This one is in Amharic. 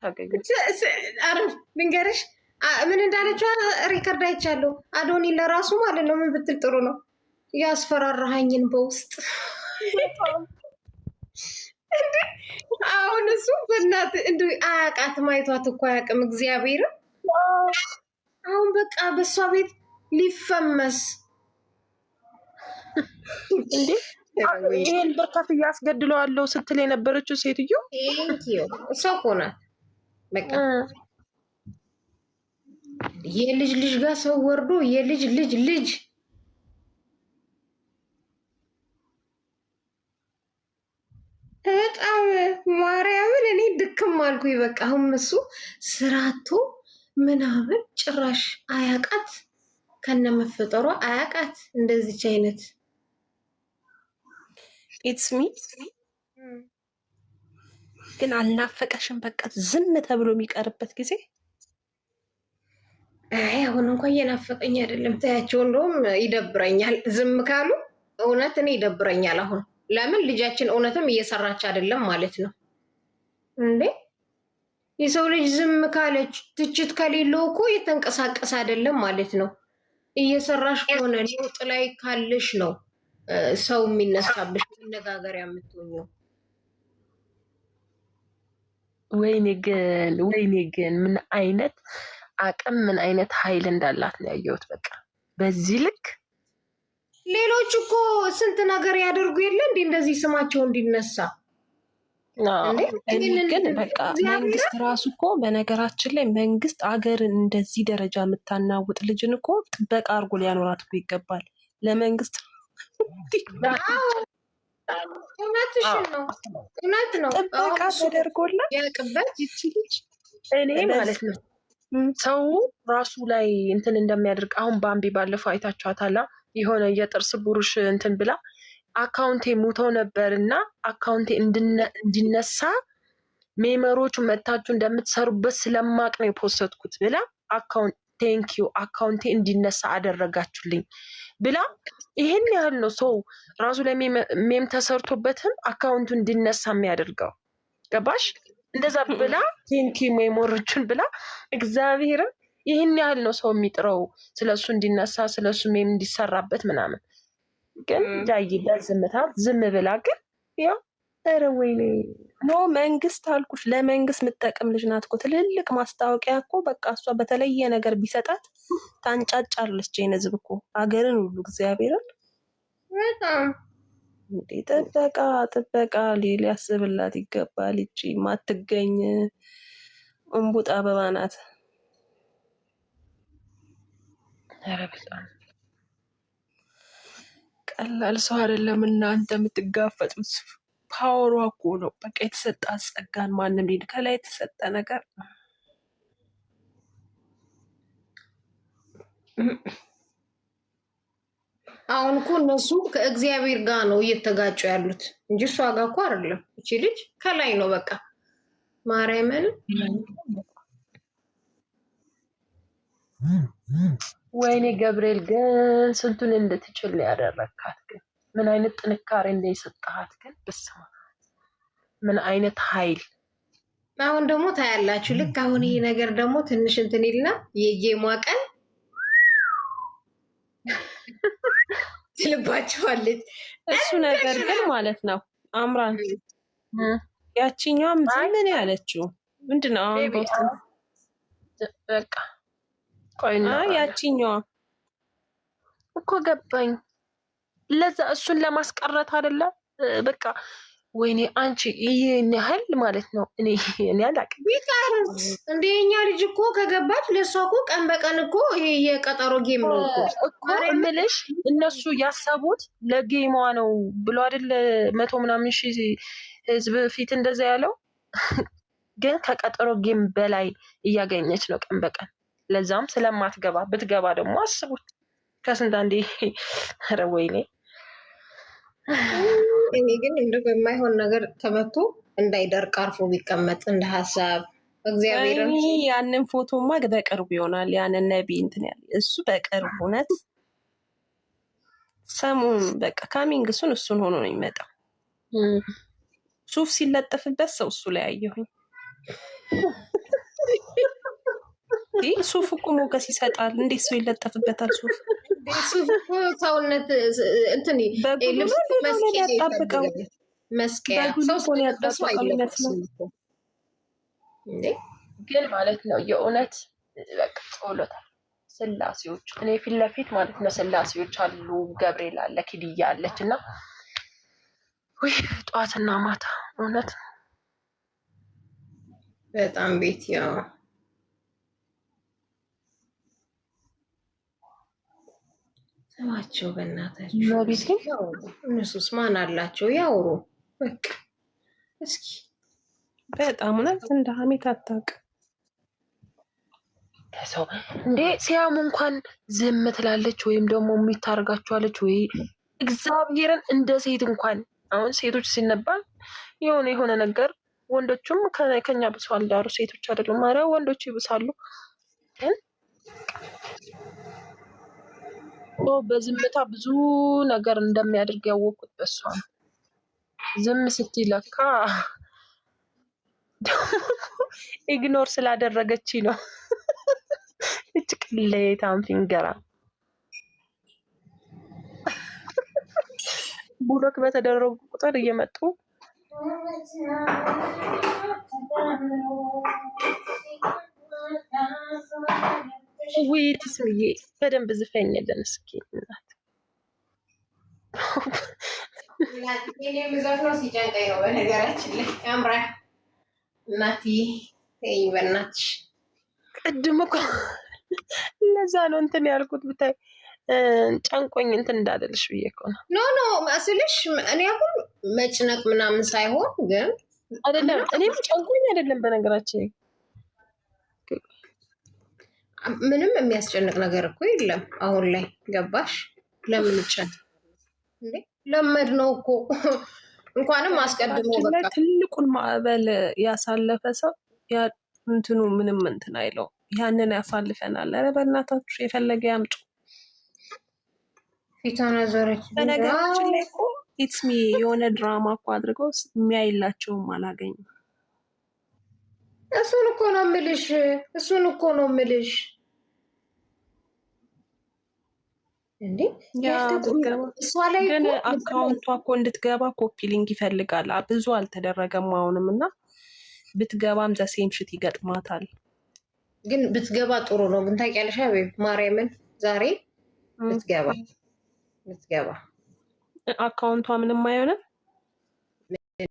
አታገኙ። ኧረ ልንገርሽ ምን እንዳለችው ሪከርድ አይቻለሁ። አዶኒ ለራሱ ማለት ነው ምን ብትል ጥሩ ነው ያስፈራራሃኝን በውስጥ እንዴ አሁን እሱ በእናት እንዲ አያውቃትም፣ አይቷት እኮ አያውቅም። እግዚአብሔርም አሁን በቃ በእሷ ቤት ሊፈመስ እንዴ ይሄን ብር ከፍዬ አስገድለዋለሁ ስትል የነበረችው ሴትዮ እሷ እኮ ናት። በቃ የልጅ ልጅ ጋር ሰው ወርዶ የልጅ ልጅ ልጅ በጣም ማርያምን እኔ ድክም አልኩኝ። በቃ አሁን እሱ ስራቶ ምናምን ጭራሽ አያቃት ከነመፈጠሯ አያቃት እንደዚች አይነት ኢትስሚ ግን አልናፈቀሽም? በቃ ዝም ተብሎ የሚቀርበት ጊዜ አሁን እንኳን እየናፈቀኝ አይደለም። ታያቸው እንደውም ይደብረኛል። ዝም ካሉ እውነት እኔ ይደብረኛል። አሁን ለምን ልጃችን እውነትም እየሰራች አይደለም ማለት ነው እንዴ? የሰው ልጅ ዝም ካለች ትችት ከሌለው እኮ እየተንቀሳቀሰ አይደለም ማለት ነው። እየሰራሽ ከሆነ ለውጥ ላይ ካለሽ ነው ሰው የሚነሳብሽ መነጋገሪያ የምትሆኘው። ወይኔ ግን ምን አይነት አቅም ምን አይነት ኃይል እንዳላት ነው ያየሁት። በቃ በዚህ ልክ ሌሎች እኮ ስንት ነገር ያደርጉ የለ እንዲ እንደዚህ ስማቸው እንዲነሳ። ግን በቃ መንግስት ራሱ እኮ በነገራችን ላይ መንግስት አገርን እንደዚህ ደረጃ የምታናውጥ ልጅን እኮ ጥበቃ አድርጎ ሊያኖራት እኮ ይገባል። ለመንግስት እውነትሽን ነው፣ እውነት ነው። ጥበቃ ተደርጎላት ያቅበት ይቺ ልጅ እኔ ማለት ነው ሰው ራሱ ላይ እንትን እንደሚያደርግ አሁን ባምቢ ባለፈው አይታችኋታላ። የሆነ የጥርስ ብሩሽ እንትን ብላ አካውንቴ ሙተው ነበር እና አካውንቴ እንዲነሳ ሜመሮቹ መታችሁ እንደምትሰሩበት ስለማቅ ነው የፖስትኩት ብላ ቴንኪዩ አካውንቴ እንዲነሳ አደረጋችሁልኝ ብላ ይሄን ያህል ነው ሰው ራሱ ላይ ሜም ተሰርቶበትም አካውንቱ እንዲነሳ የሚያደርገው። ገባሽ? እንደዛ ብላ ቴንኪዩ ሜሞሮቹን ብላ እግዚአብሔርም ይህን ያህል ነው ሰው የሚጥረው ስለሱ እንዲነሳ ስለሱ ሜም እንዲሰራበት ምናምን። ግን ጃይ በዝምታ ዝም ብላ ግን ያው ኧረ ወይኔ ኖ መንግስት አልኩሽ ለመንግስት የምጠቅም ልጅ ናት እኮ። ትልልቅ ማስታወቂያ እኮ በቃ እሷ በተለየ ነገር ቢሰጣት ታንጫጫለች። ህዝብ እኮ ሀገርን ሁሉ እግዚአብሔርን እንዴ ጥበቃ ሊያስብላት ይገባል። ይቺ ማትገኝ እንቡጥ አበባ ናት። ኧረ በጣም ቀላል ሰው አይደለም እናንተ የምትጋፈጡት። ፓወሯ እኮ ነው በቃ የተሰጣ ጸጋን ማንም ሊድ ከላይ የተሰጠ ነገር አሁን እኮ እነሱ ከእግዚአብሔር ጋር ነው እየተጋጩ ያሉት እንጂ እሷ ጋር እኮ አይደለም። እቺ ልጅ ከላይ ነው በቃ ማርያምን። ወይኔ ገብርኤል ግን ስንቱን እንድትችል ያደረካት ግን ምን አይነት ጥንካሬ እንደሰጣሃት ግን በስመ አብ ምን አይነት ኃይል። አሁን ደግሞ ታያላችሁ። ልክ አሁን ይሄ ነገር ደግሞ ትንሽ እንትን ይልና የጌሟ ቀን ትልባችኋለች። እሱ ነገር ግን ማለት ነው አምራን ያቺኛዋም ምን ያለችው ምንድነው? አሁን በውስጥ በቃ ቆይና ያቺኛዋ እኮ ገባኝ። ለዛ እሱን ለማስቀረት አይደለ በቃ ወይኔ አንቺ ይሄን ያህል ማለት ነው። እኔ አላውቅም ቢቀርስ እንደ የኛ ልጅ እኮ ከገባች ለእሷ እኮ ቀን በቀን እኮ ይሄ የቀጠሮ ጌም ነው እኮ እምልሽ። እነሱ ያሰቡት ለጌሟ ነው ብሎ አይደለ 100 ምናምን ሺህ ህዝብ ፊት እንደዛ ያለው ግን ከቀጠሮ ጌም በላይ እያገኘች ነው ቀን በቀን። ለዛም ስለማትገባ ብትገባ ደግሞ አስቡት ከስንት አንዴ። ኧረ ወይኔ እኔ ግን እንደው በማይሆን ነገር ተመቶ እንዳይደርቅ አርፎ ቢቀመጥ እንደ ሀሳብ እግዚአብሔር። ያንን ፎቶማ በቅርቡ ይሆናል። ያንን ነቢ እንትን ያለ እሱ በቅርቡ እውነት ሰሙን በቃ ካሚንግ እሱን ሆኖ ነው የሚመጣው። ሱፍ ሲለጠፍበት ሰው እሱ ላይ አየሁኝ። ሱፍ እኮ ሞገስ ይሰጣል። እንዴት ሰው ይለጠፍበታል ሱፍ? ሱፍ እኮ ሰውነት እንትን ልብስ ያጣብቀው መስቀያ ሰው ስለለበሱ አይለበስም እኮ ግን ማለት ነው። የእውነት በቃ ጸሎታል ስላሴዎች እኔ ፊት ለፊት ማለት ነው ስላሴዎች አሉ፣ ገብርኤል አለ፣ ኪድያ አለች እና ወይ ጠዋትና ማታ እውነት በጣም ቤት ያው ሰዋቸው በእናታችሁ እነሱስ ማን አላቸው? ያውሩ በቃ እስኪ በጣም እውነት እንደ ሀሜት አታውቅም ሰው እንዴ ሲያሙ እንኳን ዝም ትላለች ወይም ደግሞ የሚታርጋቸዋለች ወይ እግዚአብሔርን እንደ ሴት እንኳን አሁን ሴቶች ሲነባል የሆነ ነገር ወንዶቹም ከኛ ብሶ አልዳሩ ሴቶች አይደሉም ኧረ ወንዶቹ ይብሳሉ ግን በዝምታ ብዙ ነገር እንደሚያደርግ ያወቅኩት በሷ ነው። ዝም ስትለካ ኢግኖር ስላደረገች ነው። እች ቅሌታም ፊንገራ ቡሎክ በተደረጉ ቁጥር እየመጡ ውይይት ስምዬ በደንብ ዝፈኝልን እስኪ እናት። እኔ የምዘፍነው ሲጨንቀኝ ነው በነገራችን ላይ ያምራል። እናትዬ ተይኝ በእናትሽ። ቅድም እኮ ለዛ ነው እንትን ያልኩት ብታይ ጨንቆኝ እንትን እንዳለልሽ ብዬ እኮ ነው። ኖ መስልሽ እኔ አሁን መጭነቅ ምናምን ሳይሆን ግን አይደለም እኔም ጨንቆኝ አይደለም በነገራችን ምንም የሚያስጨንቅ ነገር እኮ የለም አሁን ላይ ገባሽ? ለምን ይጨንቅ እንዴ? ለመድ ነው እኮ እንኳንም አስቀድሞ በቃ ትልቁን ማዕበል ያሳለፈ ሰው እንትኑ ምንም እንትን አይለው። ያንን ያሳልፈናል። ኧረ በእናታችሁ የፈለገ ያምጡ። ፊቷን አዞረች። በነገራችን ላይ እኮ ኢትስሚ የሆነ ድራማ እኮ አድርገው የሚያይላቸውም አላገኝም። እሱን እኮ ነው የምልሽ እንዴ ግን አካውንቷ እኮ እንድትገባ ኮፒ ሊንክ ይፈልጋል። ብዙ አልተደረገም አሁንም እና ብትገባም ዘሴም ሽት ይገጥማታል። ግን ብትገባ ጥሩ ነው። ግን ታውቂያለሽ ማርያምን ዛሬ ብትገባ አካውንቷ ምንም አይሆንም።